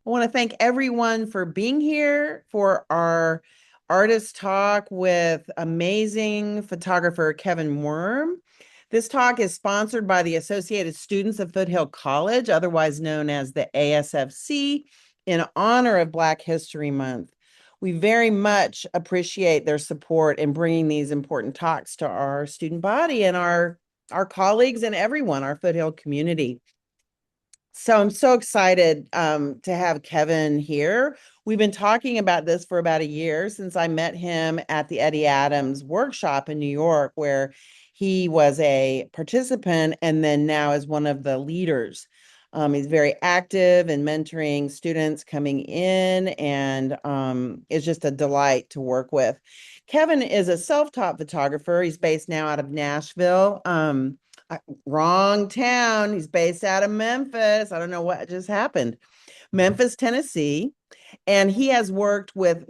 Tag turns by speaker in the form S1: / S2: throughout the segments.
S1: I want to thank everyone for being here for our artist talk with amazing photographer Kevin Wurm. This talk is sponsored by the Associated Students of Foothill College, otherwise known as the ASFC, in honor of Black History Month. We very much appreciate their support in bringing these important talks to our student body and our colleagues and everyone, our Foothill community. So I'm so excited to have Kevin here. We've been talking about this for about a year since I met him at the Eddie Adams workshop in New York, where he was a participant and then now is one of the leaders. He's very active in mentoring students coming in, and it's just a delight to work with. Kevin is a self-taught photographer. He's based now out of Nashville. Wrong town. He's based out of Memphis. I don't know what just happened. Memphis, Tennessee. And he has worked with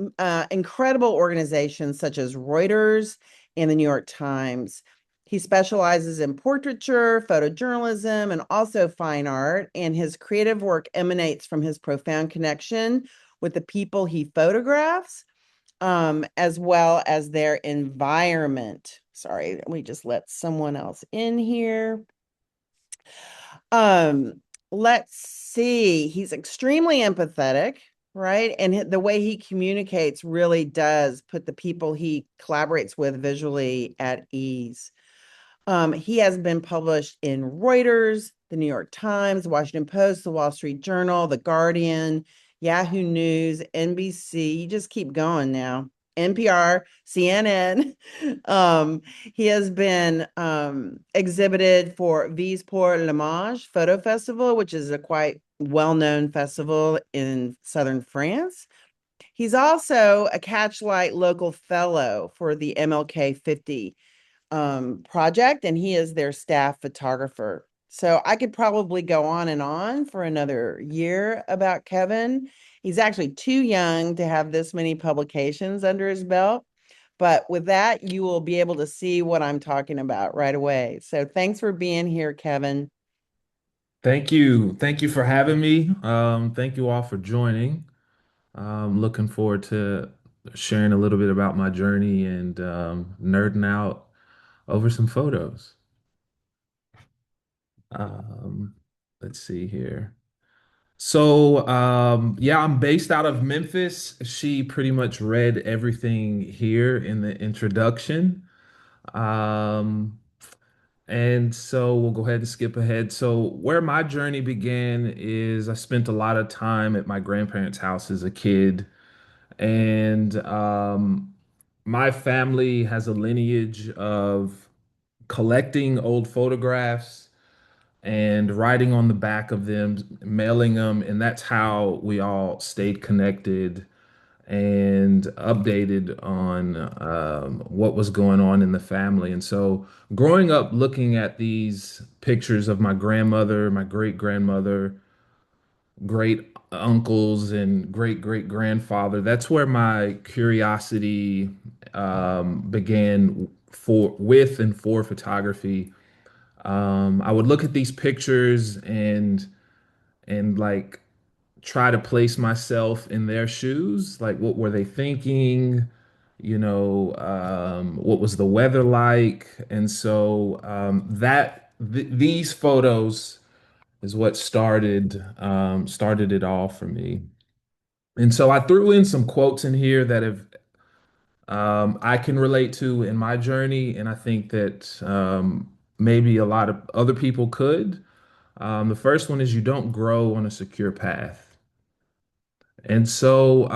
S1: incredible organizations such as Reuters and the New York Times. He specializes in portraiture, photojournalism, and also fine art. And his creative work emanates from his profound connection with the people he photographs, as well as their environment. Sorry, we just let someone else in here. Um, let's see. He's extremely empathetic, right? And the way he communicates really does put the people he collaborates with visually at ease. He has been published in Reuters, the New York Times, the Washington Post, the Wall Street Journal, the Guardian, Yahoo News, NBC. You just keep going now. NPR, CNN. He has been exhibited for Vise pour l'Image Photo Festival, which is a quite well-known festival in southern France. He's also a Catchlight Local Fellow for the MLK 50 project, and he is their staff photographer. So I could probably go on for another year about Kevin. He's actually too young to have this many publications under his belt. But with that, you will be able to see what I'm talking about right away. So thanks for being here, Kevin.
S2: Thank you. Thank you for having me. Thank you all for joining. Looking forward to sharing a little bit about my journey and nerding out over some photos. Um, let's see here. Yeah, I'm based out of Memphis. She pretty much read everything here in the introduction. Um, And so we'll go ahead and skip ahead. So, where my journey began is I spent a lot of time at my grandparents' house as a kid. And my family has a lineage of collecting old photographs and writing on the back of them, mailing them. And that's how we all stayed connected and updated on what was going on in the family. And so, growing up looking at these pictures of my grandmother, my great grandmother, great uncles, and great great grandfather, that's where my curiosity began and for photography. I would look at these pictures and like try to place myself in their shoes. Like, what were they thinking? What was the weather like? And so these photos is what started it all for me. And so I threw in some quotes in here that have I can relate to in my journey, and I think that maybe a lot of other people could. The first one is you don't grow on a secure path. And so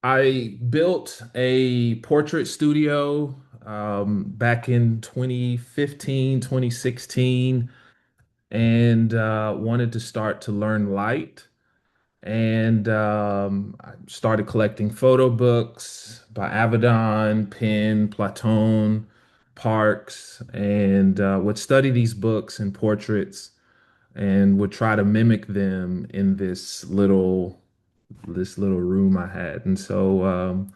S2: I built a portrait studio back in 2015, 2016, and wanted to start to learn light. And I started collecting photo books by Avedon, Penn, Platon, Parks, and would study these books and portraits and would try to mimic them in this little room I had. And so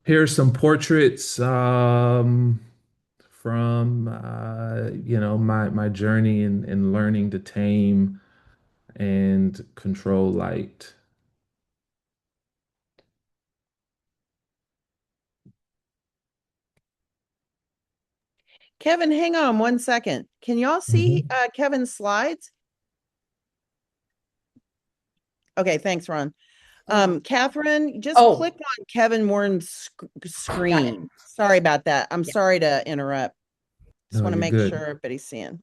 S2: here's some portraits from my journey in learning to tame and control light.
S1: Kevin, hang on 1 second. Can y'all see
S2: Mhm.
S1: Kevin's slides? Okay, thanks, Ron. Catherine, just click
S3: Oh,
S1: on Kevin Warren's
S3: got it.
S1: screen. Sorry about that. I'm
S3: Yeah.
S1: sorry to interrupt. Just
S2: No,
S1: want to
S2: you're
S1: make sure
S2: good.
S1: everybody's seeing.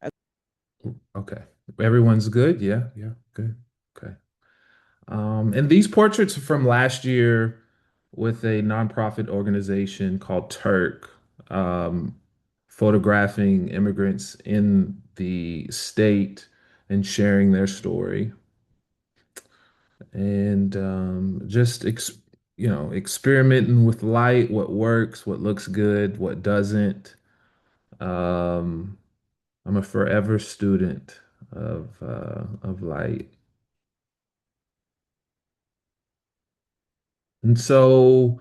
S2: Okay. Everyone's good? Yeah, yeah, good. Okay. And these portraits are from last year with a nonprofit organization called Turk, um, photographing immigrants in the state and sharing their story. And just experimenting with light, what works, what looks good, what doesn't. Um, I'm a forever student of light. And so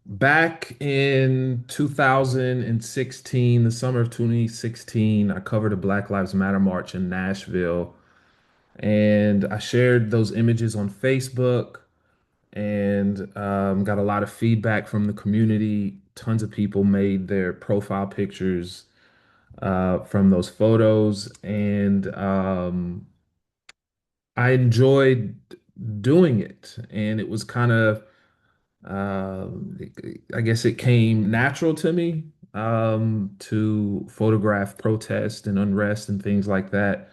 S2: back in 2016, the summer of 2016, I covered a Black Lives Matter march in Nashville, and I shared those images on Facebook and got a lot of feedback from the community. Tons of people made their profile pictures from those photos, and I enjoyed doing it. And it was kind of, I guess it came natural to me to photograph protest and unrest and things like that.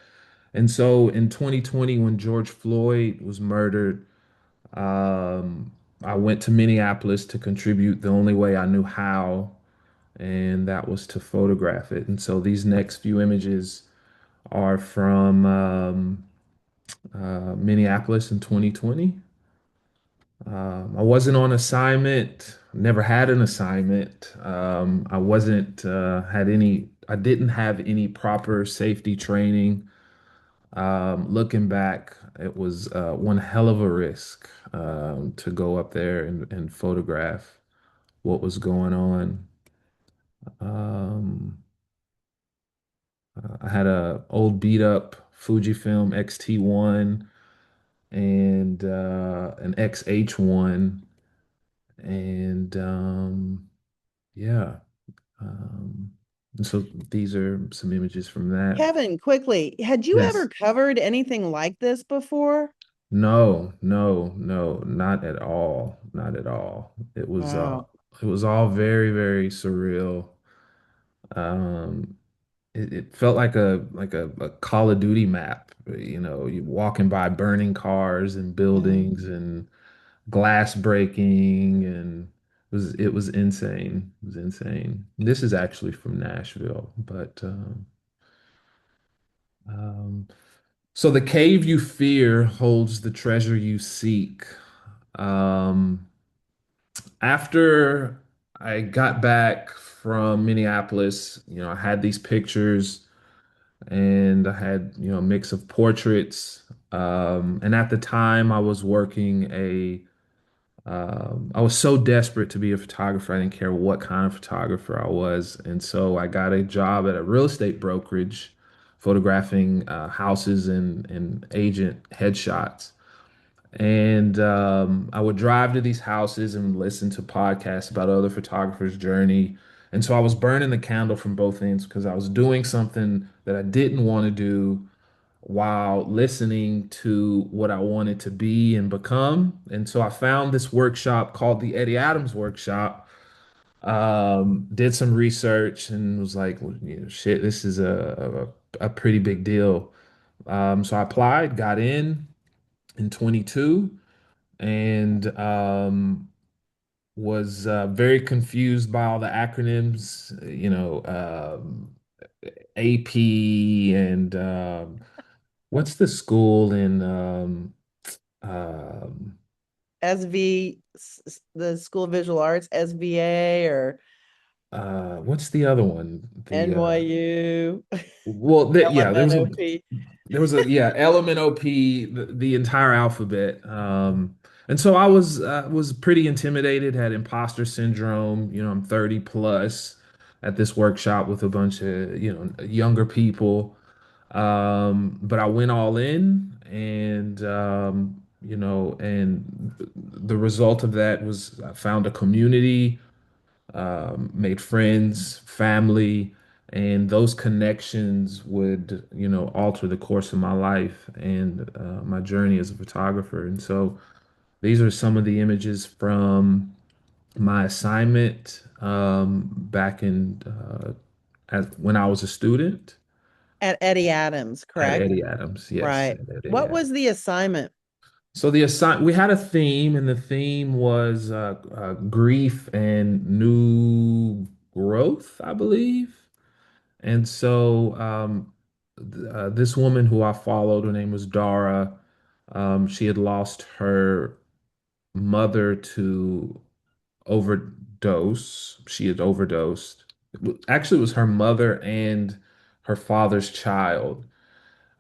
S2: And so in 2020, when George Floyd was murdered, um, I went to Minneapolis to contribute the only way I knew how, and that was to photograph it. And so these next few images are from Minneapolis in 2020. I wasn't on assignment, never had an assignment. I wasn't had any, I didn't have any proper safety training. Looking back, it was one hell of a risk to go up there and photograph what was going on. Um, I had a old beat up Fujifilm X-T1 and an XH1, and yeah. Um, and so these are some images from that.
S1: Kevin, quickly, had you ever
S2: Yes.
S1: covered anything like this before?
S2: No, no, no, not at all. Not at all.
S1: Wow.
S2: It was all very, very surreal. Um, it felt like a Call of Duty map, you know, you walking by burning cars and
S1: Mm.
S2: buildings and glass breaking, and it was insane. It was insane. This is actually from Nashville, but um, so the cave you fear holds the treasure you seek. Um, After I got back from Minneapolis, you know, I had these pictures and I had, you know, a mix of portraits. And at the time I was working I was so desperate to be a photographer. I didn't care what kind of photographer I was. And so I got a job at a real estate brokerage photographing houses and agent headshots. And I would drive to these houses and listen to podcasts about other photographers' journey. And so I was burning the candle from both ends because I was doing something that I didn't want to do while listening to what I wanted to be and become. And so I found this workshop called the Eddie Adams Workshop. Did some research and was like, well, you know, shit, this is a pretty big deal. So I applied, got in 22, and was very confused by all the acronyms, you know, AP and what's the school in um,
S1: The School of Visual Arts, SVA or
S2: what's the other one? The
S1: NYU,
S2: well, yeah,
S1: LMNOP.
S2: there was a yeah, LMNOP, the entire alphabet. And so I was pretty intimidated, had imposter syndrome. You know, I'm 30 plus at this workshop with a bunch of, you know, younger people. But I went all in, and and the result of that was I found a community, made friends, family, and those connections would, alter the course of my life and my journey as a photographer. And so these are some of the images from my assignment back in when I was a student
S1: At Eddie Adams,
S2: at
S1: correct?
S2: Eddie Adams. Yes,
S1: Right.
S2: at Eddie
S1: What
S2: Adams.
S1: was the assignment?
S2: So we had a theme, and the theme was grief and new growth, I believe. And so this woman who I followed, her name was Dara. She had lost her mother to overdose. She had overdosed. Actually, it was her mother and her father's child.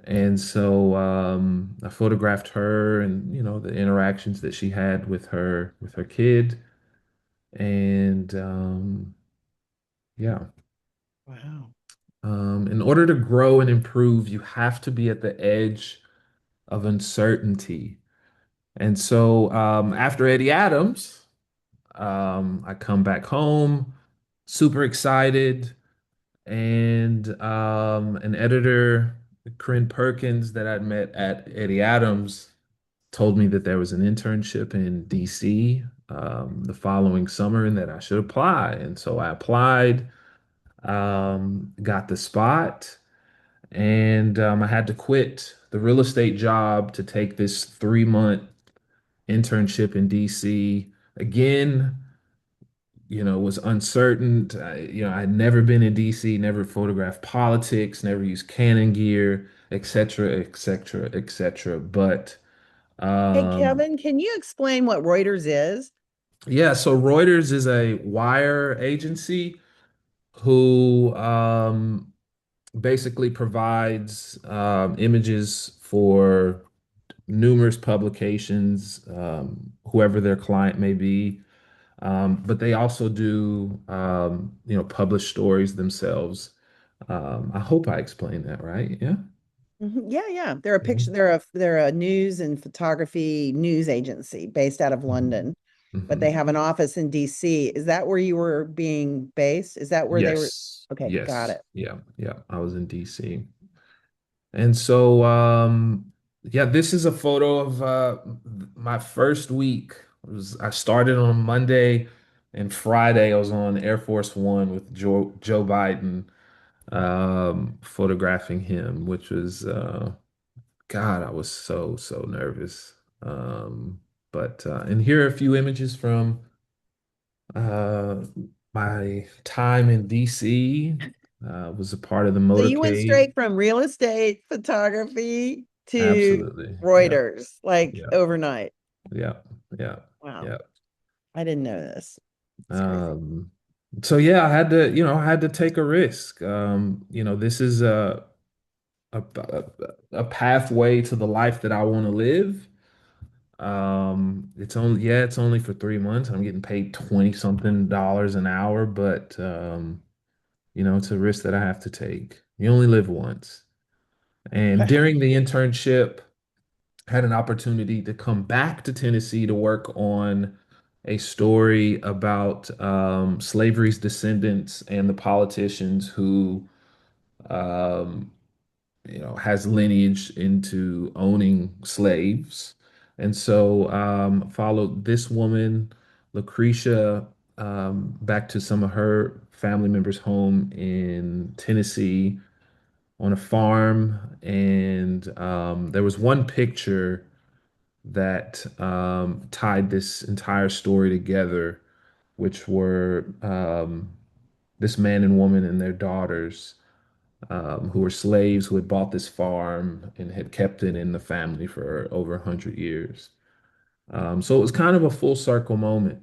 S2: And so I photographed her and the interactions that she had with her kid. And yeah,
S1: Wow.
S2: in order to grow and improve, you have to be at the edge of uncertainty. And so after Eddie Adams, I come back home, super excited, and an editor, Corinne Perkins, that I'd met at Eddie Adams, told me that there was an internship in DC the following summer and that I should apply. And so I applied, got the spot, and I had to quit the real estate job to take this 3-month internship in DC. Again, was uncertain. I'd never been in DC, never photographed politics, never used Canon gear, et cetera, et cetera, et cetera. But
S1: Hey,
S2: um,
S1: Kevin, can you explain what Reuters is?
S2: yeah, so Reuters is a wire agency who basically provides images for numerous publications, whoever their client may be. But they also do, publish stories themselves. I hope I explained that right. Yeah.
S1: Mhm. Yeah, yeah. They're a news and photography news agency based out of
S2: Mhm.
S1: London, but they
S2: Mhm.
S1: have an office in DC. Is that where you were being based? Is that where they were?
S2: Yes.
S1: Okay, got
S2: Yes.
S1: it.
S2: Yeah. Yeah. I was in DC. And so, yeah, this is a photo of my first week. I started on Monday, and Friday I was on Air Force One with Joe Biden, photographing him, which was God, I was so nervous. But and here are a few images from uh, my time in DC. Was a part of the
S1: So you went
S2: motorcade.
S1: straight from real estate photography to
S2: Absolutely. Yeah.
S1: Reuters, like
S2: Yeah.
S1: overnight.
S2: Yeah. Yeah.
S1: Wow.
S2: Yeah.
S1: I didn't know this. It's crazy.
S2: Um, so yeah, I had to take a risk. This is a pathway to the life that I want to live. It's only for 3 months. I'm getting paid 20 something dollars an hour, but it's a risk that I have to take. You only live once. And during the internship, I had an opportunity to come back to Tennessee to work on a story about slavery's descendants and the politicians who um, has lineage into owning slaves. And so followed this woman, Lucretia, back to some of her family members' home in Tennessee on a farm. And there was one picture that tied this entire story together, which were this man and woman and their daughters, who were slaves who had bought this farm and had kept it in the family for over 100 years. So it was kind of a full circle moment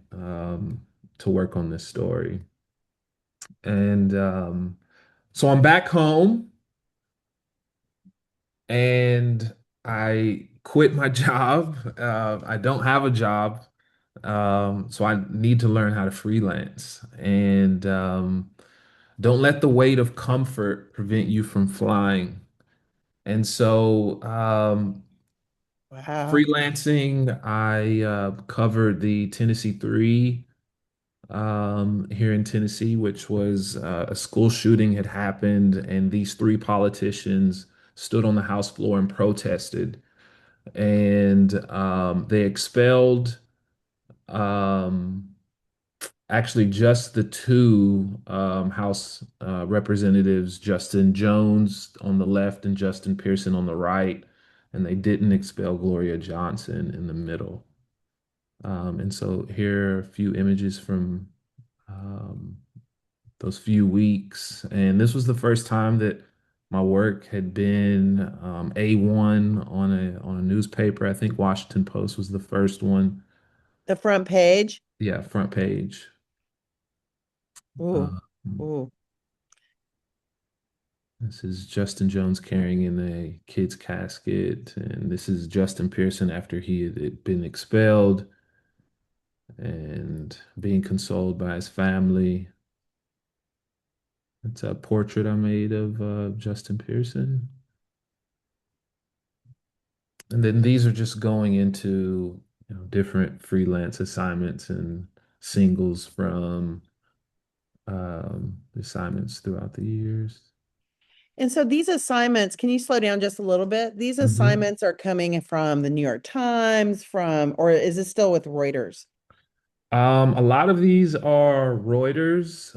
S2: to work on this story. And so I'm back home and I quit my job. I don't have a job. So I need to learn how to freelance. And don't let the weight of comfort prevent you from flying. And so
S1: Wow.
S2: freelancing, I covered the Tennessee Three here in Tennessee, which was a school shooting had happened, and these three politicians stood on the House floor and protested. And they expelled um, actually just the two House representatives, Justin Jones on the left and Justin Pearson on the right, and they didn't expel Gloria Johnson in the middle. And so here are a few images from um, those few weeks. And this was the first time that my work had been A1 on a newspaper. I think Washington Post was the first one.
S1: The front page.
S2: Yeah, front page.
S1: Ooh.
S2: Um,
S1: Ooh.
S2: this is Justin Jones carrying in a kid's casket, and this is Justin Pearson after he had been expelled and being consoled by his family. It's a portrait I made of Justin Pearson. And then these are just going into, different freelance assignments and singles from assignments throughout the years.
S1: And so these assignments, can you slow down just a little bit? These
S2: Mhm.
S1: assignments are coming from the New York Times, or is it still with Reuters?
S2: A lot of these are Reuters,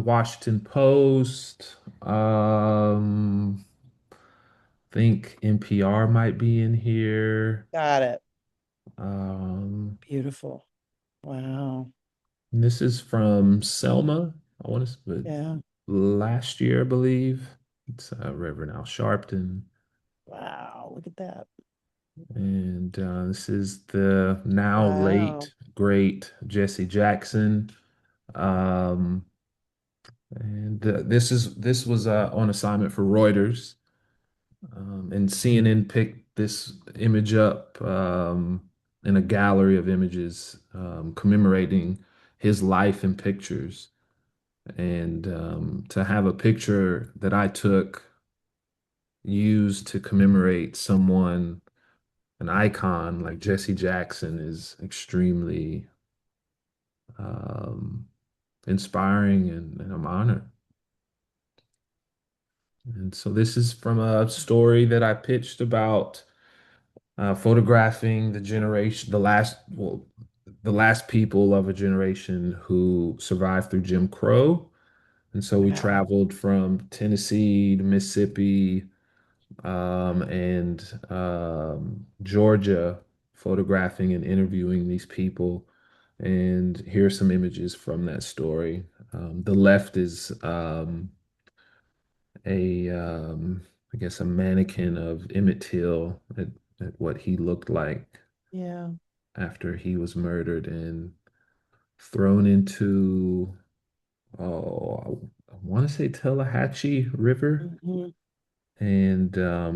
S2: Washington Post, think NPR might be in here.
S1: Got it.
S2: Um,
S1: Beautiful. Wow.
S2: this is from Selma. I want to,
S1: Yeah.
S2: last year, I believe. It's Reverend Al Sharpton.
S1: Wow. Look at that.
S2: And this is the now
S1: Wow.
S2: late, great Jesse Jackson. Um, and this was on assignment for Reuters. And CNN picked this image up in a gallery of images commemorating his life and pictures. And to have a picture that I took used to commemorate someone, an icon like Jesse Jackson, is extremely um, inspiring, and I'm honored. And so this is from a story that I pitched about photographing the generation, the last people of a generation who survived through Jim Crow. And so we
S1: Wow.
S2: traveled from Tennessee to Mississippi and Georgia, photographing and interviewing these people. And here are some images from that story. The left is I guess, a mannequin of Emmett Till at what he looked like
S1: Yeah.
S2: after he was murdered and thrown into, oh, I want to say Tallahatchie River.
S1: Mhm.
S2: And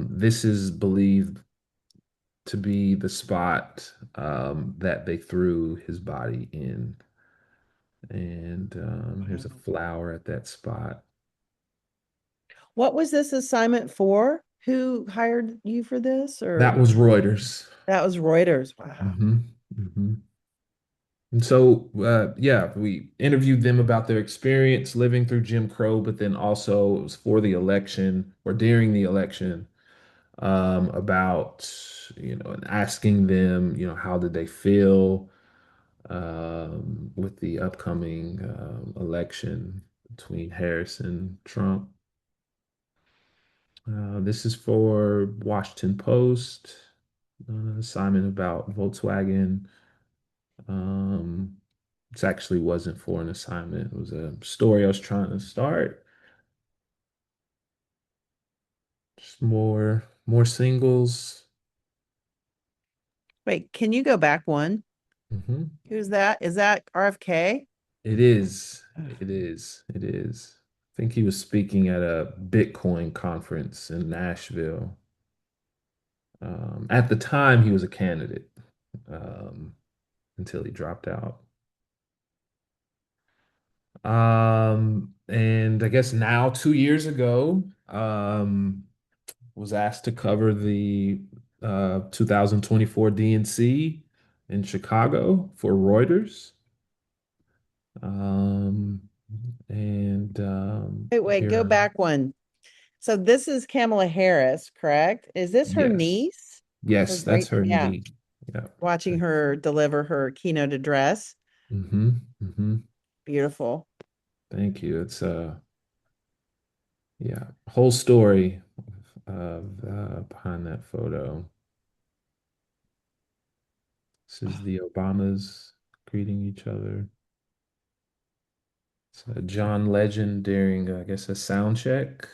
S2: this is believed to be the spot that they threw his body in. And here's a
S1: Wow.
S2: flower at that spot.
S1: What was this assignment for? Who hired you for this?
S2: That
S1: Or
S2: was Reuters.
S1: that was Reuters. Wow.
S2: Hmm. Hmm. And so, yeah, we interviewed them about their experience living through Jim Crow, but then also it was for the election or during the election about, and asking them, how did they feel with the upcoming election between Harris and Trump. This is for Washington Post, assignment about Volkswagen. Um, this actually wasn't for an assignment. It was a story I was trying to start. Just more singles.
S1: Wait, can you go back one?
S2: Hmm.
S1: Who's that? Is that RFK?
S2: It is.
S1: Ugh.
S2: It is. It is. I think he was speaking at a Bitcoin conference in Nashville. At the time, he was a candidate um, until he dropped out. And I guess now, 2 years ago, was asked to cover the 2024 DNC in Chicago for Reuters. Um, and
S1: Wait, go
S2: here,
S1: back one. So this is Kamala Harris, correct? Is this her
S2: yes,
S1: niece? Her
S2: yes, that's
S1: great,
S2: her
S1: yeah,
S2: knee. Yeah.
S1: watching her deliver her keynote address.
S2: Mm-hmm. Mm-hmm.
S1: Beautiful.
S2: Thank you. It's yeah, whole story of behind that photo. This is the Obamas greeting each other. It's John Legend during, I guess, a sound check.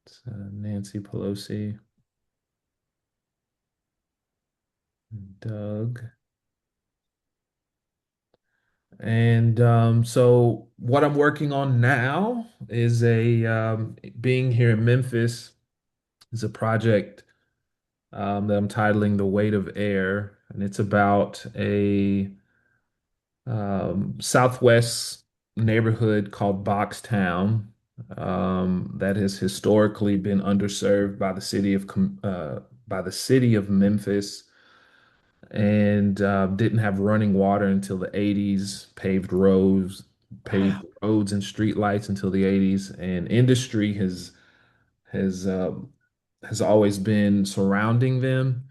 S2: It's Nancy Pelosi, Doug. And so what I'm working on now is being here in Memphis is a project that I'm titling The Weight of Air. And it's about a Southwest neighborhood called Boxtown that has historically been underserved by by the city of Memphis and didn't have running water until the 80s, paved
S1: Wow.
S2: roads and street lights until the 80s, and industry has has always been surrounding them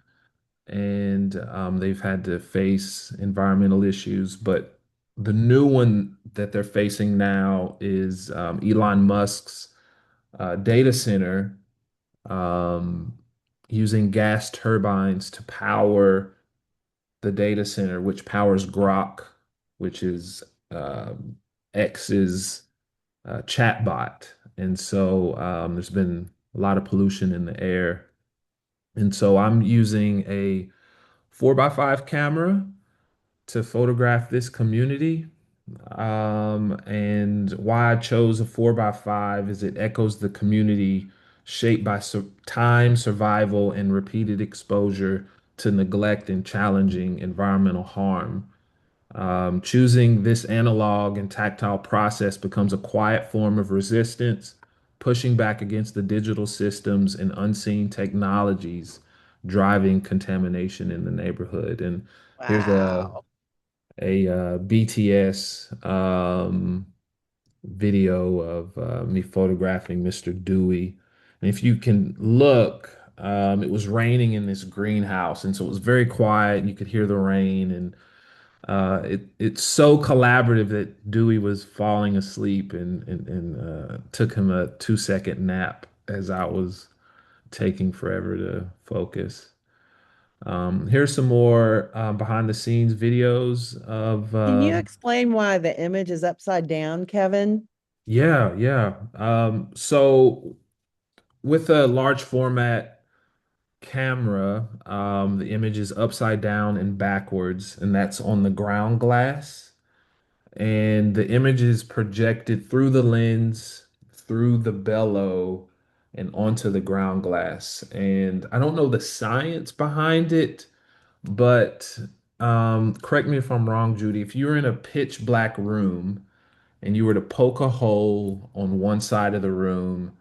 S2: and they've had to face environmental issues. But the new one that they're facing now is Elon Musk's data center um, using gas turbines to power the data center, which powers Grok, which is um X's chatbot. And so there's been a lot of pollution in the air. And so I'm using a 4x5 camera to photograph this community. And why I chose a 4x5 is it echoes the community shaped by time, survival, and repeated exposure to neglect and challenging environmental harm. Choosing this analog and tactile process becomes a quiet form of resistance, pushing back against the digital systems and unseen technologies driving contamination in the neighborhood. And here's
S1: Wow.
S2: a BTS video of me photographing Mr. Dewey. And if you can look, it was raining in this greenhouse, and so it was very quiet. You could hear the rain, and it's so collaborative that Dewey was falling asleep and took him a 2 second nap as I was taking forever to focus. Here's some more behind the scenes videos of
S1: Can you explain why the image is upside down, Kevin?
S2: yeah, yeah. So with a large format camera, the image is upside down and backwards, and that's on the ground glass. And the image is projected through the lens, through the bellow, and onto the ground glass. And I don't know the science behind it, but correct me if I'm wrong, Judy. If you're in a pitch black room and you were to poke a hole on one side of the room,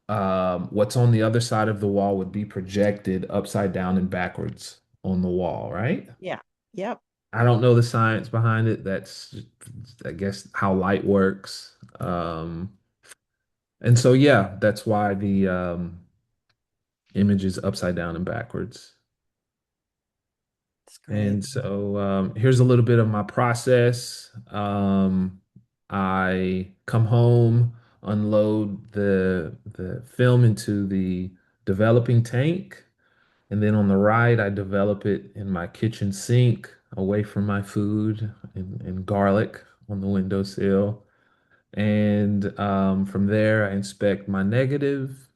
S2: what's on the other side of the wall would be projected upside down and backwards on the wall, right?
S1: Yeah. Yep.
S2: I don't know the science behind it. That's, I guess, how light works. And so, yeah, that's why the image is upside down and backwards.
S1: That's great.
S2: And so, here's a little bit of my process. I come home, unload the film into the developing tank, and then on the right, I develop it in my kitchen sink, away from my food and garlic on the windowsill. And from there, I inspect my negative.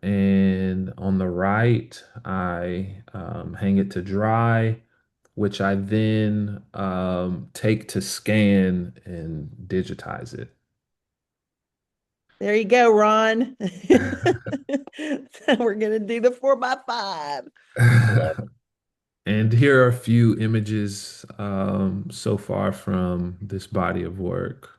S2: And on the right, I hang it to dry, which I then take to scan and digitize it.
S1: There you go, Ron. We're gonna do the 4x5. I love it.
S2: And here are a few images so far from this body of work.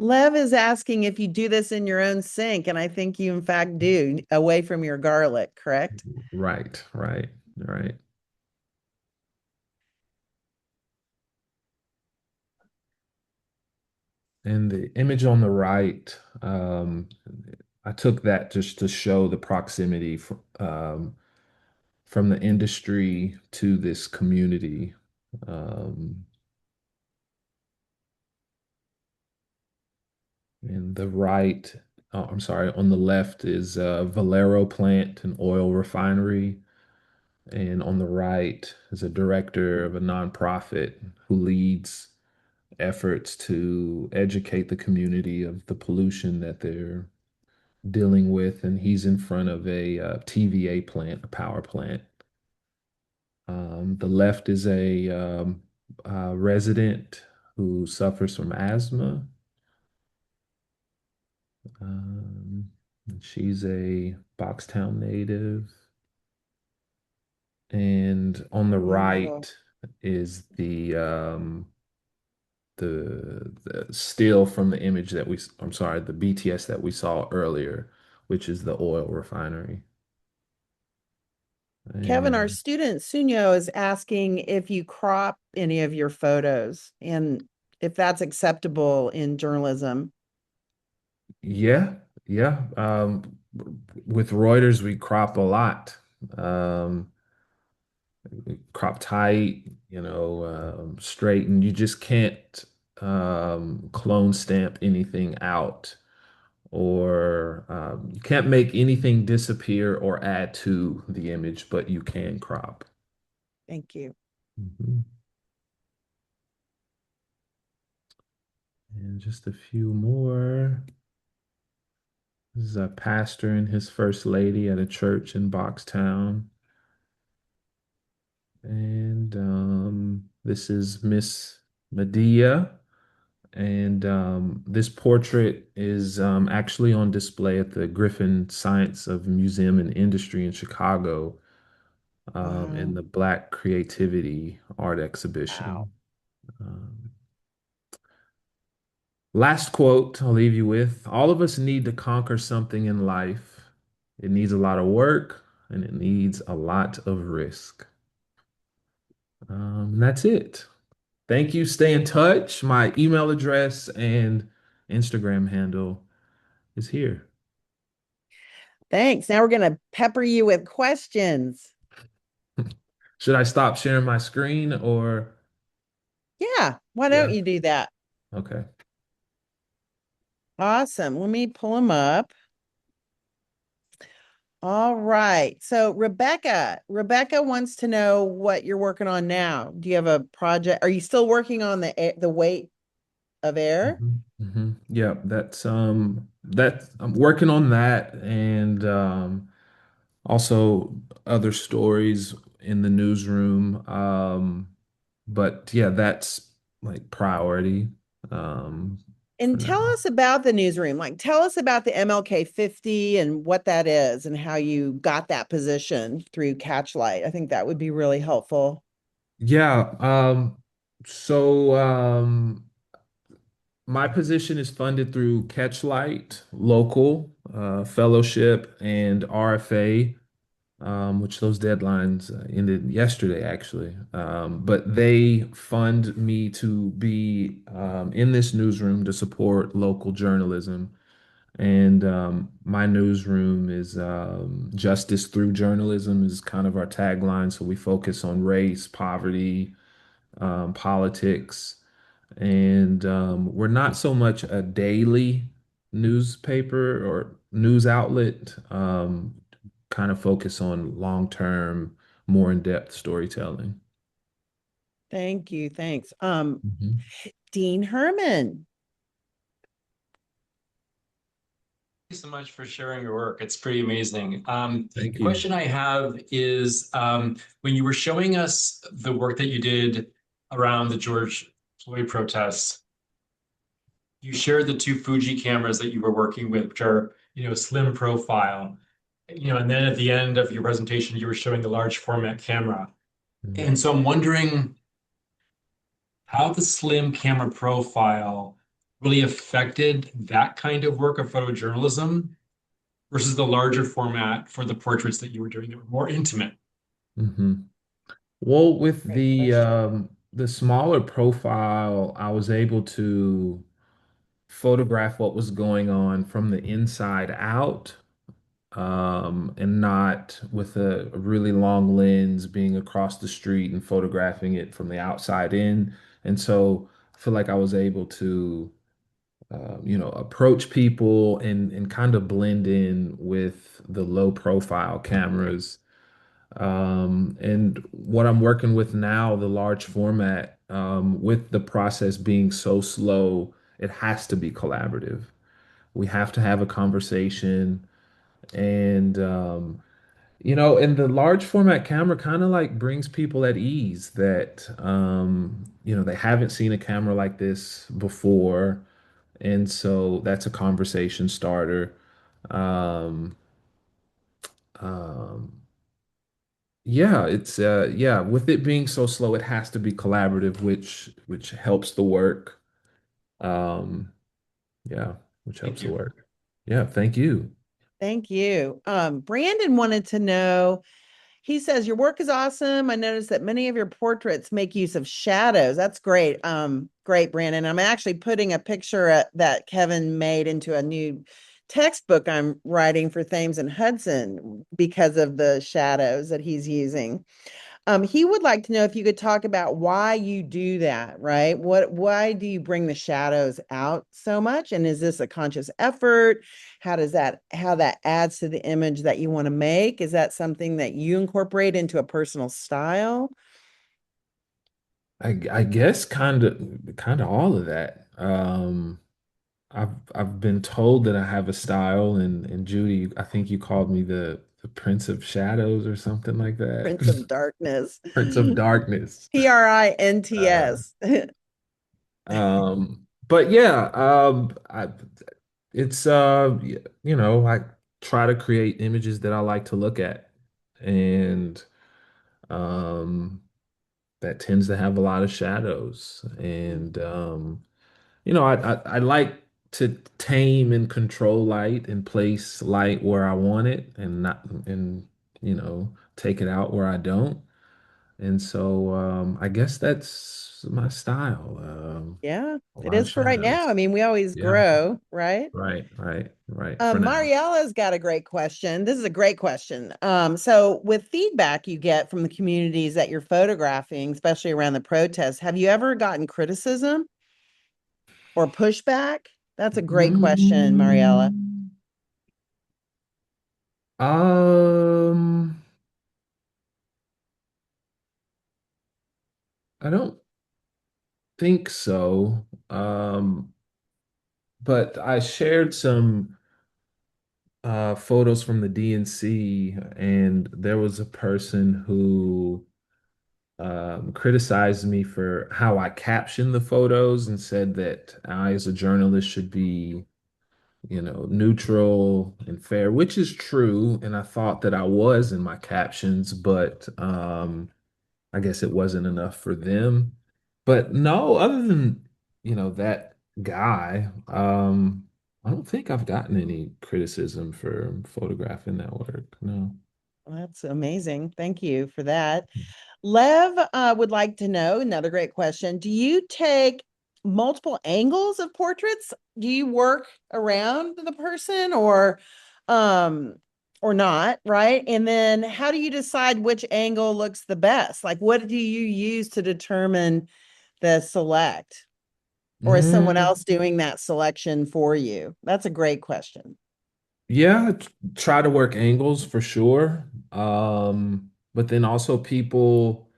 S1: Lev is asking if you do this in your own sink, and I think you, in fact, do, away from your garlic, correct?
S2: Right, right, right. And the image on the right, I took that just to show the proximity from the industry to this community. Um, and the right, oh, I'm sorry, on the left is Valero plant, an oil refinery. And on the right is a director of a nonprofit who leads efforts to educate the community of the pollution that they're dealing with. And he's in front of a TVA plant, a power plant. The left is a resident who suffers from asthma. Um, she's a Boxtown native. And on the
S1: Beautiful.
S2: right is the still from the image that I'm sorry, the BTS that we saw earlier, which is the oil refinery.
S1: Kevin, our
S2: And
S1: student Sunyo is asking if you crop any of your photos and if that's acceptable in journalism.
S2: yeah, yeah. With Reuters, we crop a lot. Um, we crop tight, straight, and you just can't clone stamp anything out, or you can't make anything disappear or add to the image, but you can crop.
S1: Thank you.
S2: Mhm. And just a few more. This is a pastor and his first lady at a church in Boxtown. And this is Miss Medea. And this portrait is actually on display at the Griffin Science of Museum and Industry in Chicago in
S1: Wow.
S2: the Black Creativity Art
S1: Wow.
S2: Exhibition. Um, Last quote I'll leave you with. All of us need to conquer something in life. It needs a lot of work and it needs a lot of risk. That's it. Thank you. Stay in touch. My email address and Instagram handle is here.
S1: Thanks. Now we're going to pepper you with questions.
S2: Should I stop sharing my screen or?
S1: Yeah. Why don't
S2: Yeah.
S1: you do that?
S2: Okay.
S1: Awesome. Let me pull them up. All right. So Rebecca wants to know what you're working on now. Do you have a project? Are you still working on the weight of air?
S2: Yeah, that I'm working on that and also other stories in the newsroom. But yeah, that's like priority for
S1: And tell
S2: now.
S1: us about the newsroom. Like, tell us about the MLK 50 and what that is and how you got that position through Catchlight. I think that would be really helpful.
S2: Yeah, so my position is funded through Catchlight, local fellowship, and RFA, which those deadlines ended yesterday, actually. But they fund me to be in this newsroom to support local journalism. And my newsroom is justice through journalism is kind of our tagline. So we focus on race, poverty, politics, and we're not so much a daily newspaper or news outlet. Kind of focus on long-term, more in-depth storytelling.
S1: Thank you. Thanks.
S2: Mhm.
S1: Dean Herman.
S3: You so much for sharing your work. It's pretty amazing.
S2: Thank
S3: The
S2: you.
S3: question I have is when you were showing us the work that you did around the George Floyd protests, you shared the two Fuji cameras that you were working with, which are, slim profile. And then at the end of your presentation, you were showing the large format camera.
S2: Mhm.
S3: And so I'm wondering how the slim camera profile really affected that kind of work of photojournalism versus the larger format for the portraits that you were doing that were more intimate?
S2: Hmm. Well, with
S1: Great question.
S2: the smaller profile, I was able to photograph what was going on from the inside out, and not with a really long lens being across the street and photographing it from the outside in. And so I feel like I was able to, approach people and kind of blend in with the low profile cameras. And what I'm working with now, the large format, with the process being so slow, it has to be collaborative. We have to have a conversation. And, and the large format camera kind of like brings people at ease that, they haven't seen a camera like this before. And so that's a conversation starter. Um, um, yeah, with it being so slow, it has to be collaborative, which helps the work. Um, yeah, which
S3: Thank
S2: helps the
S3: you.
S2: work. Yeah, thank you.
S1: Thank you. Brandon wanted to know, he says, your work is awesome. I noticed that many of your portraits make use of shadows. That's great. Great, Brandon. I'm actually putting a picture that Kevin made into a new textbook I'm writing for Thames and Hudson because of the shadows that he's using. He would like to know if you could talk about why you do that, right? Why do you bring the shadows out so much? And is this a conscious effort? How that adds to the image that you want to make? Is that something that you incorporate into a personal style?
S2: I guess kind of all of that. I've been told that I have a style, and Judy, I think you called me the Prince of Shadows or something like that.
S1: Prince of Darkness.
S2: Prince of Darkness. Uh,
S1: Prints.
S2: but yeah, it's I try to create images that I like to look at, and um, that tends to have a lot of shadows, and I like to tame and control light and place light where I want it and not and take it out where I don't. And so I guess that's my style.
S1: Yeah,
S2: A
S1: it
S2: lot of
S1: is for right now. I
S2: shadows.
S1: mean, we always
S2: Yeah.
S1: grow, right?
S2: Right. For now.
S1: Mariella's got a great question. This is a great question. So with feedback you get from the communities that you're photographing, especially around the protests, have you ever gotten criticism or pushback? That's a great question, Mariella.
S2: Mm, um, I don't think so. But I shared some photos from the DNC, and there was a person who criticized me for how I captioned the photos and said that I, as a journalist, should be, neutral and fair, which is true. And I thought that I was in my captions, but I guess it wasn't enough for them. But no, other than, that guy, I don't think I've gotten any criticism for photographing that work. No.
S1: Well, that's amazing. Thank you for that. Lev would like to know another great question. Do you take multiple angles of portraits? Do you work around the person um or not, right? And then how do you decide which angle looks the best? Like what do you use to determine the select? Or is someone
S2: Mm,
S1: else doing that selection for you? That's a great question.
S2: yeah, try to work angles for sure. But then also people,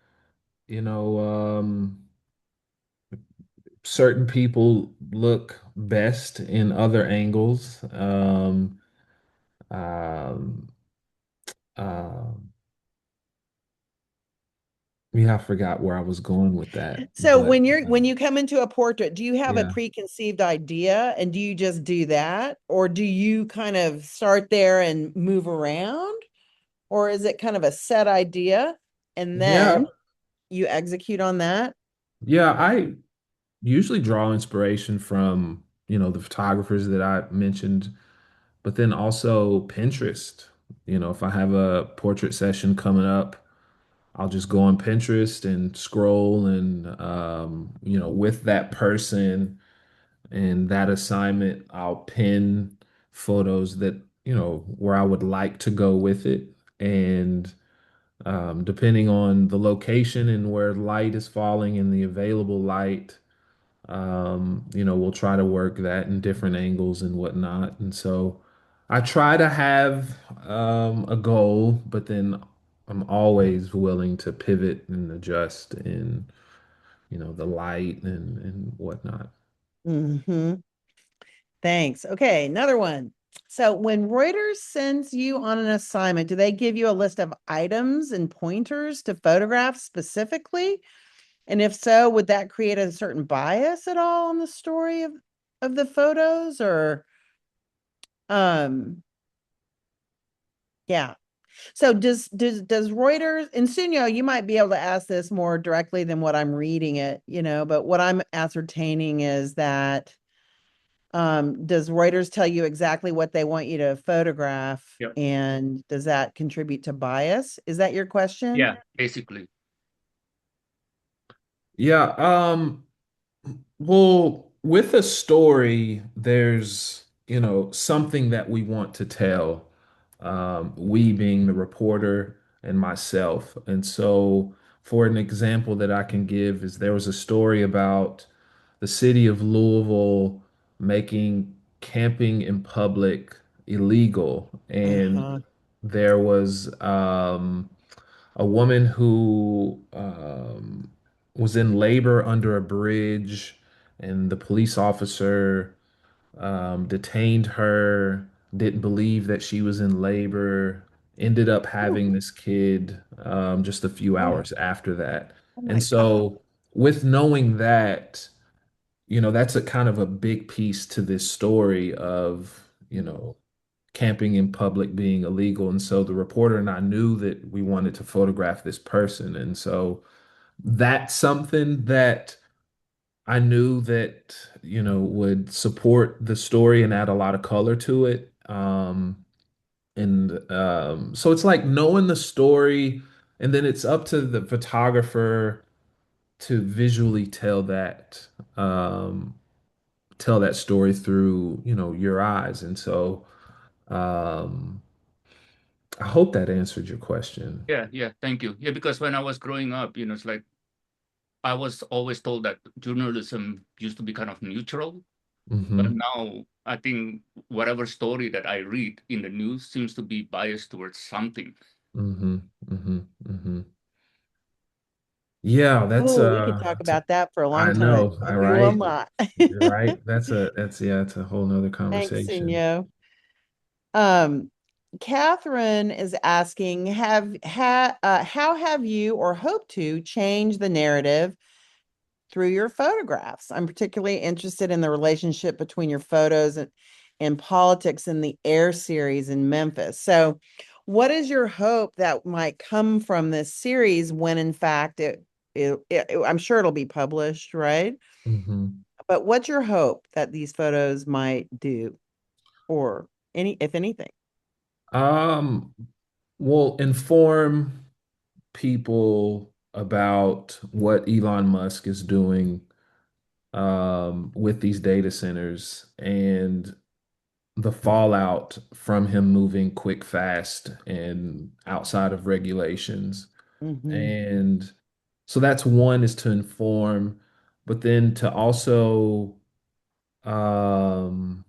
S2: you know, certain people look best in other angles. Um, um, yeah, I forgot where I was going with that,
S1: So
S2: but
S1: when you come into a portrait, do you have a
S2: yeah,
S1: preconceived idea and do you just do that? Or do you kind of start there and move around? Or is it kind of a set idea and
S2: yeah,
S1: then you execute on that?
S2: yeah. I usually draw inspiration from the photographers that I mentioned, but then also Pinterest. If I have a portrait session coming up, I'll just go on Pinterest and scroll and, with that person and that assignment, I'll pin photos that, where I would like to go with it. And depending on the location and where light is falling and the available light, we'll try to work that in different angles and whatnot. And so I try to have a goal, but then I'm always willing to pivot and adjust in, the light and whatnot.
S1: Hmm. Thanks. Okay, another one. So when Reuters sends you on an assignment, do they give you a list of items and pointers to photograph specifically? And if so, would that create a certain bias at all on the story of the photos or um yeah. So does Reuters and Sunyo, you might be able to ask this more directly than what I'm reading it, but what I'm ascertaining is that does Reuters tell you exactly what they want you to photograph?
S4: Yep.
S1: And does that contribute to bias? Is that your question?
S4: Yeah, basically.
S2: Yeah, well, with a story, there's, something that we want to tell, we being the reporter and myself. And so, for an example that I can give is there was a story about the city of Louisville making camping in public illegal. And
S1: Uh-huh.
S2: there was a woman who was in labor under a bridge, and the police officer detained her, didn't believe that she was in labor, ended up
S1: Oh,
S2: having this kid just a few
S1: oh,
S2: hours after that.
S1: oh
S2: And
S1: my God.
S2: so, with knowing that, that's a kind of a big piece to this story of, camping in public being illegal. And so the reporter and I knew that we wanted to photograph this person. And so that's something that I knew that, would support the story and add a lot of color to it. And so it's like knowing the story, and then it's up to the photographer to visually tell that story through, your eyes. And so um, I hope that answered your question.
S4: Yeah, yeah, thank you. Yeah, because when I was growing up, it's like I was always told that journalism used to be kind of neutral. But
S2: Hmm.
S4: now I think whatever story that I read in the news seems to be biased towards something.
S2: Hmm. Hmm. Hmm. Yeah,
S1: Oh, we could talk about that for a
S2: I
S1: long time.
S2: know,
S1: We will
S2: right?
S1: not.
S2: Right. It's a whole nother
S1: Thanks,
S2: conversation.
S1: Sunyo. Um, Catherine is asking, how have you or hope to change the narrative through your photographs? I'm particularly interested in the relationship between your photos and politics in the Air series in Memphis. So, what is your hope that might come from this series when, in fact, I'm sure it'll be published, right?
S2: Hmm.
S1: But what's your hope that these photos might do, or if anything?
S2: Um, will inform people about what Elon Musk is doing with these data centers and the fallout from him moving quick, fast, and outside of regulations.
S1: Hmm.
S2: And so that's one, is to inform, but then to also um,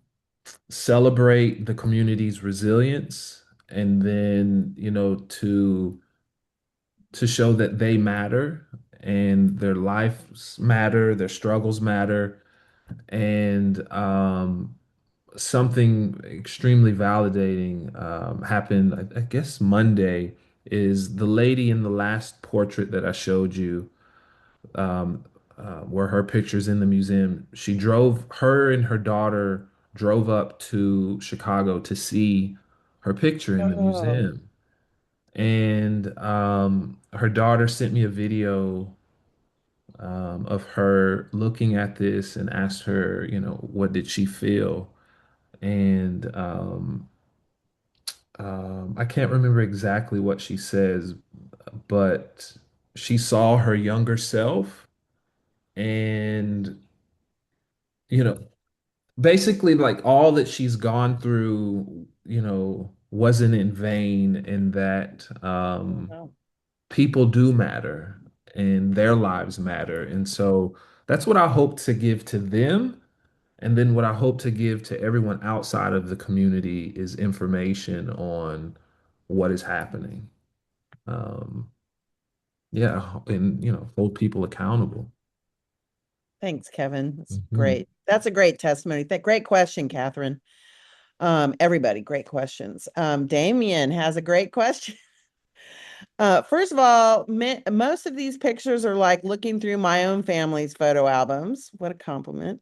S2: celebrate the community's resilience, and then, to show that they matter and their lives matter, their struggles matter. And something extremely validating happened, I guess Monday, is the lady in the last portrait that I showed you, where her picture's in the museum. Her and her daughter drove up to Chicago to see her picture in the
S1: Oh,
S2: museum. And her daughter sent me a video of her looking at this and asked her, what did she feel? And I can't remember exactly what she says, but she saw her younger self and, you know, basically like all that she's gone through, wasn't in vain, and that
S1: Oh, wow.
S2: people do matter and their lives matter. And so that's what I hope to give to them. And then what I hope to give to everyone outside of the community is information on what is happening. Um, yeah, and hold people accountable.
S1: Thanks, Kevin. That's
S2: Mhm.
S1: great. That's a great testimony. Great question, Catherine. Everybody, great questions. Damien has a great question. First of all, most of these pictures are like looking through my own family's photo albums. What a compliment.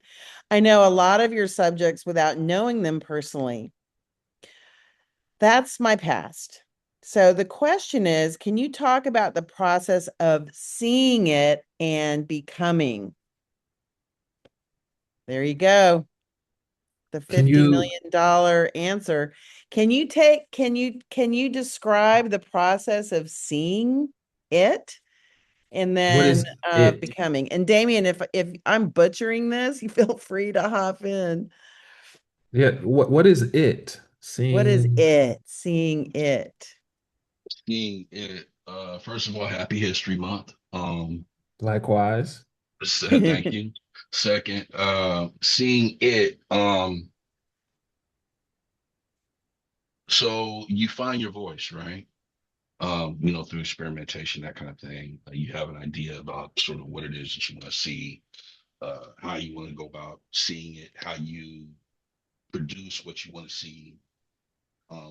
S1: I know a lot of your subjects without knowing them personally. That's my past. So the question is, can you talk about the process of seeing it and becoming? There you go. The
S2: Can
S1: $50
S2: you,
S1: million answer. Can you describe the process of seeing it and
S2: what
S1: then
S2: is it?
S1: becoming? And Damien, if I'm butchering this, you feel free to hop in.
S2: Yeah, what is it?
S1: What is
S2: Seeing,
S1: it? Seeing it.
S5: Seeing it, first of all, happy History Month.
S2: likewise.
S5: Thank you. Second, seeing it, so you find your voice, right? Through experimentation, that kind of thing. You have an idea about sort of what it is that you want to see, how you want to go about seeing it, how you produce what you want to see.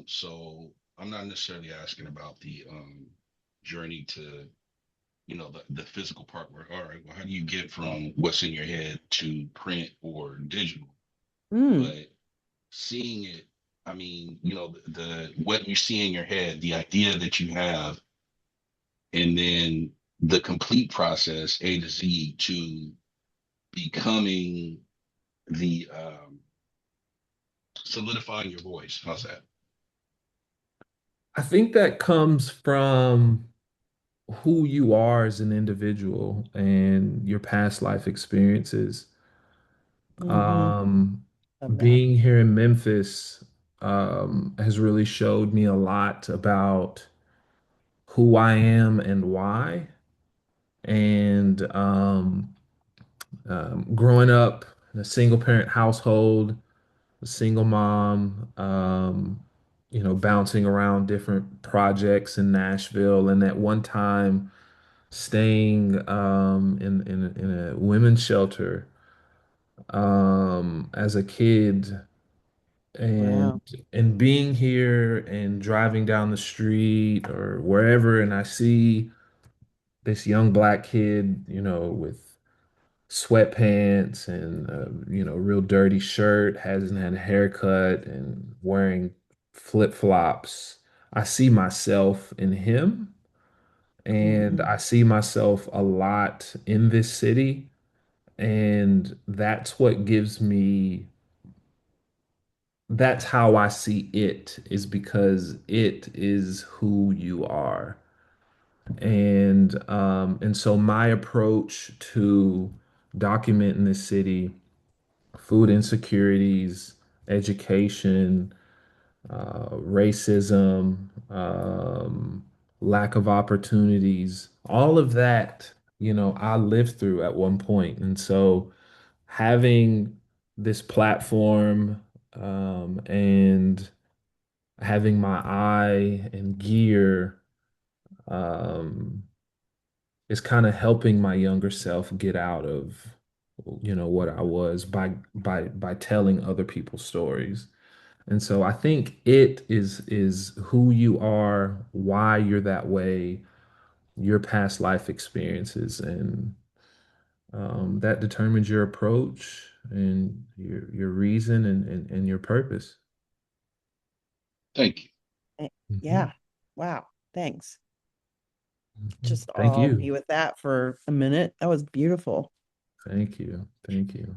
S5: So I'm not necessarily asking about the journey to the physical part where, all right, well, how do you get from what's in your head to print or digital?
S1: Mm,
S5: But seeing it, I mean, the what you see in your head, the idea that you have, and then the complete process A to Z to becoming the solidifying your voice. How's that?
S2: I think that comes from who you are as an individual and your past life experiences.
S1: mm-hmm.
S2: Um,
S1: Love that.
S2: Being here in Memphis has really showed me a lot about who I am and why. And growing up in a single parent household, a single mom, bouncing around different projects in Nashville, and at one time staying in a women's shelter as a kid, and
S1: Wow.
S2: being here and driving down the street or wherever, and I see this young black kid, with sweatpants and real dirty shirt, hasn't had a haircut, and wearing flip-flops. I see myself in him, and
S1: Mm-hmm.
S2: I see myself a lot in this city, and that's how I see it, is because it is who you are. And so my approach to documenting the city, food insecurities, education, racism, lack of opportunities, all of that, I lived through at one point. And so having this platform, and having my eye and gear, um, is kind of helping my younger self get out of, what I was by telling other people's stories. And so I think it is who you are, why you're that way, your past life experiences, and that determines your approach and your reason and your purpose.
S5: Thank you.
S1: Eh,
S2: Mhm.
S1: Yeah. Wow. Thanks. Just
S2: Thank
S1: all
S2: you.
S1: be with that for a minute. That was beautiful.
S2: Thank you. Thank you.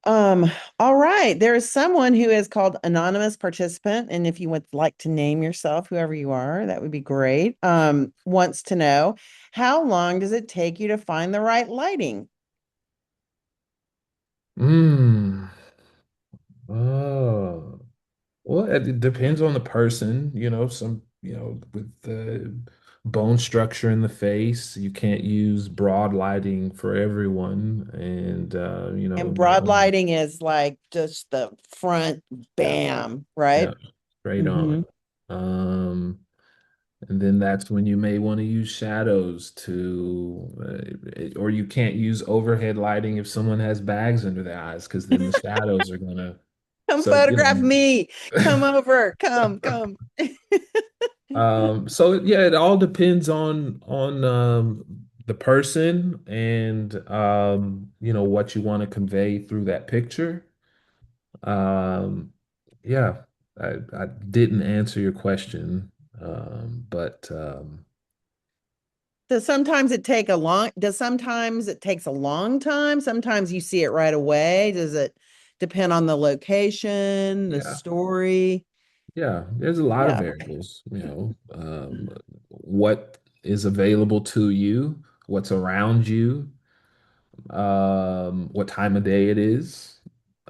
S1: Um, all right. There is someone who is called anonymous participant, and if you would like to name yourself, whoever you are, that would be great. Wants to know how long does it take you to find the right lighting?
S2: Mm. Oh. Well, it depends on the person, some, with the bone structure in the face, you can't use broad lighting for everyone. And,
S1: And
S2: not
S1: broad
S2: only,
S1: lighting is like just the front,
S2: yeah,
S1: bam,
S2: yeah,
S1: right?
S2: straight on.
S1: Hmm.
S2: Um, and then that's when you may want to use shadows or you can't use overhead lighting if someone has bags under their eyes, because then the shadows are gonna,
S1: Come
S2: so,
S1: photograph me. Come over. Come.
S2: So yeah, it all depends on the person and what you want to convey through that picture. Um, yeah, I didn't answer your question, but
S1: Does sometimes it takes a long time? Sometimes you see it right away. Does it depend on the location, the
S2: yeah,
S1: story?
S2: yeah, there's a lot of
S1: Yeah.
S2: variables, what is available to you, what's around you, what time of day it is,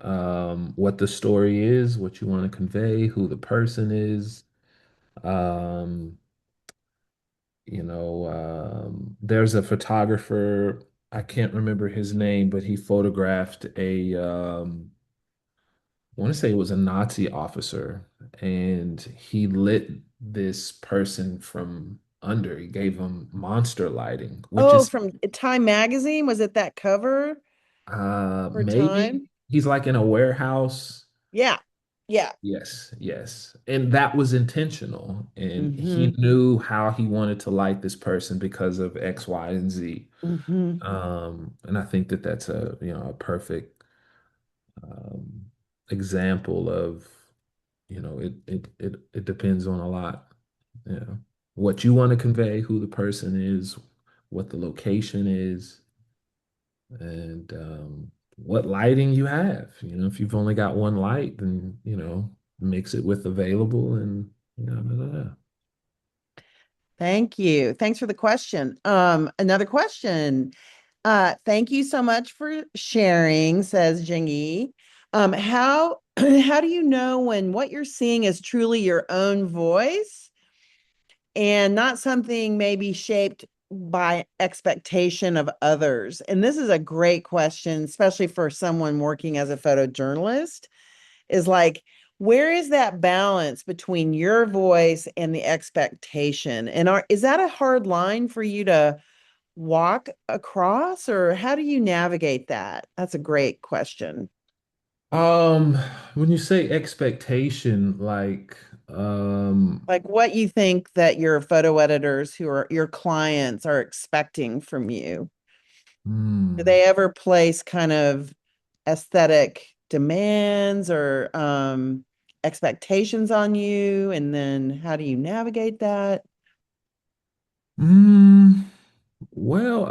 S2: what the story is, what you want to convey, who the person is. Um, there's a photographer, I can't remember his name, but he photographed I want to say it was a Nazi officer, and he lit this person from under. He gave him monster lighting, which
S1: Oh,
S2: is
S1: from Time Magazine, was it that cover for
S2: maybe
S1: Time?
S2: he's like in a warehouse.
S1: Yeah. Yeah.
S2: Yes, yes. And that was intentional. And he
S1: Hmm.
S2: knew how he wanted to light this person because of X, Y, and Z.
S1: Hmm.
S2: And I think that that's a perfect um, example of, it depends on a lot. What you want to convey, who the person is, what the location is, and what lighting you have. If you've only got one light, then mix it with available and blah, blah, blah.
S1: Thank you. Thanks for the question. Another question. Thank you so much for sharing, says Jingy. How how do you know when what you're seeing is truly your own voice and not something maybe shaped by expectation of others? And this is a great question, especially for someone working as a photojournalist, is like, where is that balance between your voice and the expectation? And is that a hard line for you to walk across, or how do you navigate that? That's a great question.
S2: Um, when you say expectation, like,
S1: Like what you think that your photo editors who are your clients are expecting from you. Do
S2: hmm,
S1: they ever place kind of aesthetic demands or expectations on you? And then how do you navigate that?
S2: mm, well,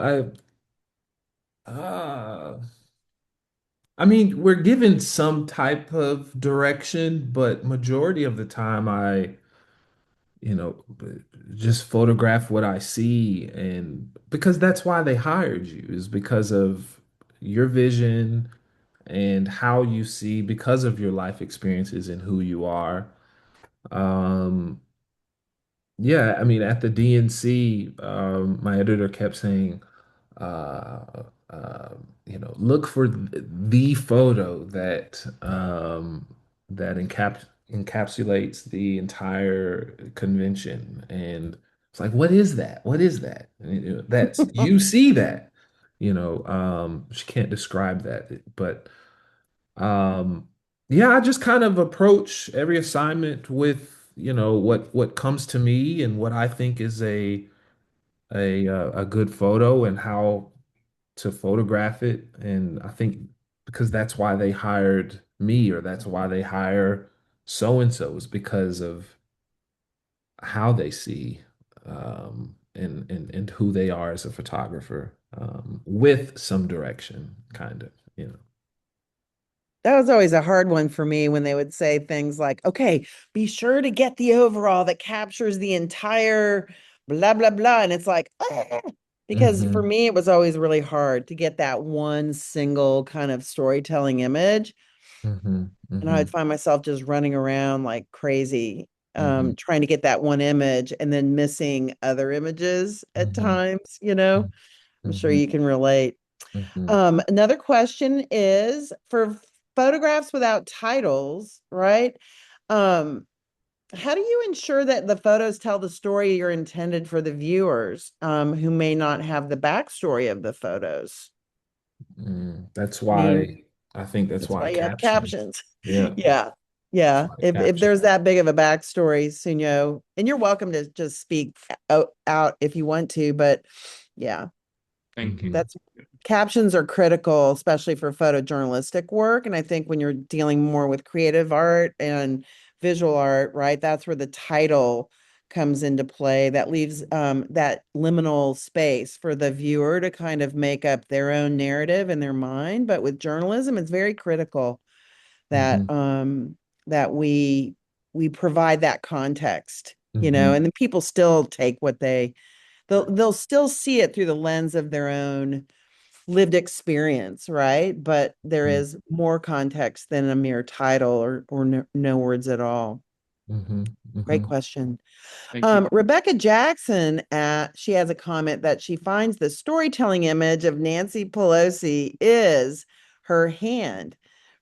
S2: uh, I mean, we're given some type of direction, but majority of the time just photograph what I see. And because that's why they hired you, is because of your vision and how you see, because of your life experiences and who you are. Um, yeah, I mean, at the DNC, my editor kept saying, uh, look for the photo that encapsulates the entire convention. And it's like, what is that? What is that? And, that's you see that. She can't describe that, but um, yeah, I just kind of approach every assignment with what comes to me and what I think is a good photo and how to photograph it. And I think because that's why they hired me, or that's why they hire so and so, is because of how they see. and who they are as a photographer, with some direction, kind of, you know.
S1: That was always a hard one for me when they would say things like, okay, be sure to get the overall that captures the entire blah, blah, blah. And it's like, ah, because for
S2: Hmm.
S1: me, it was always really hard to get that one single kind of storytelling image.
S2: Hmm.
S1: And
S2: Hmm.
S1: I'd find myself just running around like crazy,
S2: Hmm.
S1: trying to get that one image and then missing other images at
S2: Hmm.
S1: times, you know? I'm sure
S2: Hmm.
S1: you can relate.
S2: Hmm.
S1: Another question is for photographs without titles, right? Um, how do you ensure that the photos tell the story you're intended for the viewers, who may not have the backstory of the photos?
S2: That's
S1: I mean,
S2: why I think that's
S1: that's
S2: why
S1: why you have
S2: captions.
S1: captions.
S2: Yeah,
S1: Yeah.
S2: that's
S1: Yeah.
S2: why
S1: If
S2: captions.
S1: there's that big of a backstory, Sunyo, and you're welcome to just speak out if you want to, but yeah.
S4: Thank you.
S1: That's captions are critical, especially for photojournalistic work. And I think when you're dealing more with creative art and visual art, right, that's where the title comes into play. That leaves that liminal space for the viewer to kind of make up their own narrative in their mind. But with journalism, it's very critical that
S2: Hmm.
S1: that we provide that context,
S2: Hmm.
S1: and then people still take what they'll still see it through the lens of their own lived experience, right? But there is more context than a mere title or no words at all.
S2: Hmm.
S1: Great
S2: Hmm.
S1: question.
S4: Thank you.
S1: Rebecca Jackson, she has a comment that she finds the storytelling image of Nancy Pelosi is her hand,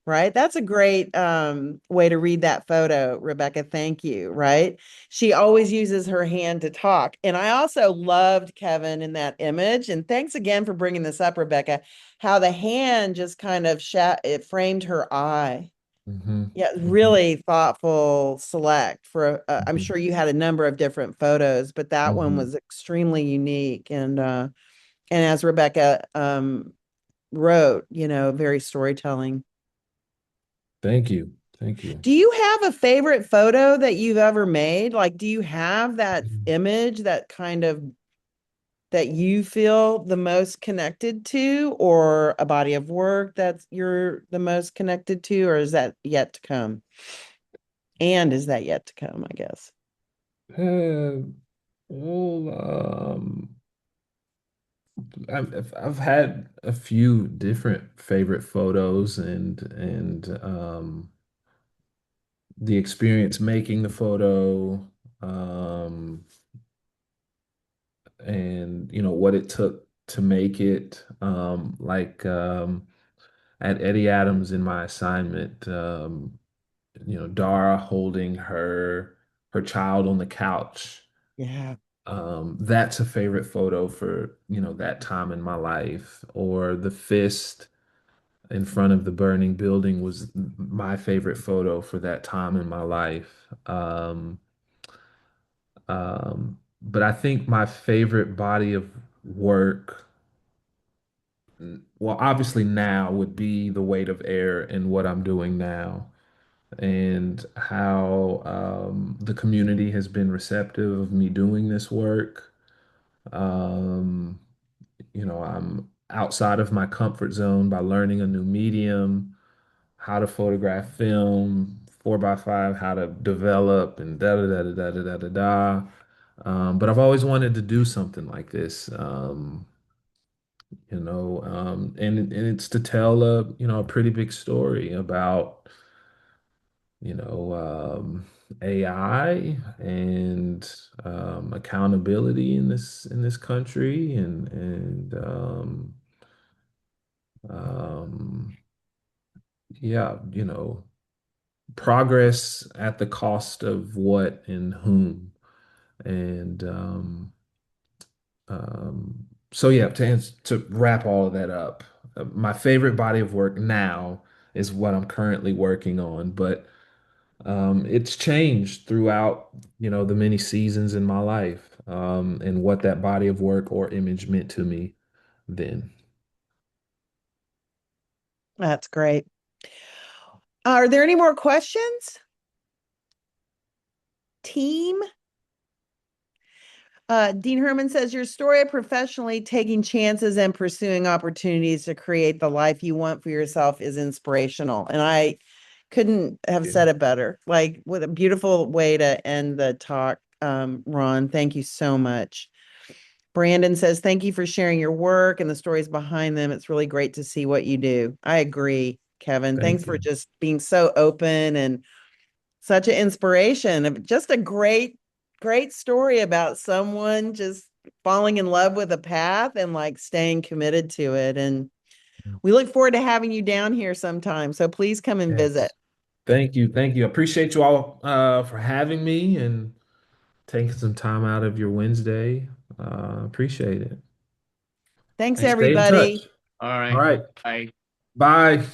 S1: right? That's a great way to read that photo, Rebecca. Thank you, right? She always uses her hand to talk. And I also loved Kevin in that image. And thanks again for bringing this up, Rebecca, how the hand just kind of it framed her eye.
S2: Hmm.
S1: Yeah,
S2: Hmm.
S1: really thoughtful select for I'm
S2: Hmm.
S1: sure you had a number of different photos, but that one
S2: Hmm.
S1: was extremely unique and as Rebecca wrote, very storytelling.
S2: Thank you. Thank you.
S1: Do you have a favorite photo that you've ever made? Like, do you have that image that kind of that you feel the most connected to, or a body of work that you're the most connected to, or is that yet to come? And is that yet to come, I guess?
S2: Uh, well, I've had a few different favorite photos, and the experience making the photo, um, and what it took to make it. At Eddie Adams in my assignment, Dara holding her child on the couch.
S1: Yeah.
S2: That's a favorite photo for, that time in my life. Or the fist in front of the burning building was my favorite photo for that time in my life. But I think my favorite body of work, well, obviously now would be The Weight of Air and what I'm doing now, and how the community has been receptive of me doing this work. Um, I'm outside of my comfort zone by learning a new medium, how to photograph film, 4x5, how to develop, and da da da da da da da da. But I've always wanted to do something like this, and it's to tell a pretty big story about, AI and accountability in this country, and yeah, progress at the cost of what and whom. And so yeah, to wrap all of that up, my favorite body of work now is what I'm currently working on, but it's changed throughout, the many seasons in my life, and what that body of work or image meant to me then.
S1: That's great. Are there any more questions? Team? Dean Herman says your story of professionally taking chances and pursuing opportunities to create the life you want for yourself is inspirational. And I couldn't have said it better. Like, what a beautiful way to end the talk. Ron, thank you so much. Brandon says, thank you for sharing your work and the stories behind them. It's really great to see what you do. I agree, Kevin. Thanks
S2: Thank
S1: for
S2: you.
S1: just being so open and such an inspiration. Just a great story about someone just falling in love with a path and like staying committed to it. And we look forward to having you down here sometime. So please come and visit.
S2: Yes. Thank you. Thank you. I appreciate you all for having me and taking some time out of your Wednesday. Appreciate it.
S1: Thanks,
S2: And stay in touch.
S1: everybody.
S4: All
S2: All
S4: right.
S2: right.
S4: Bye.
S2: Bye.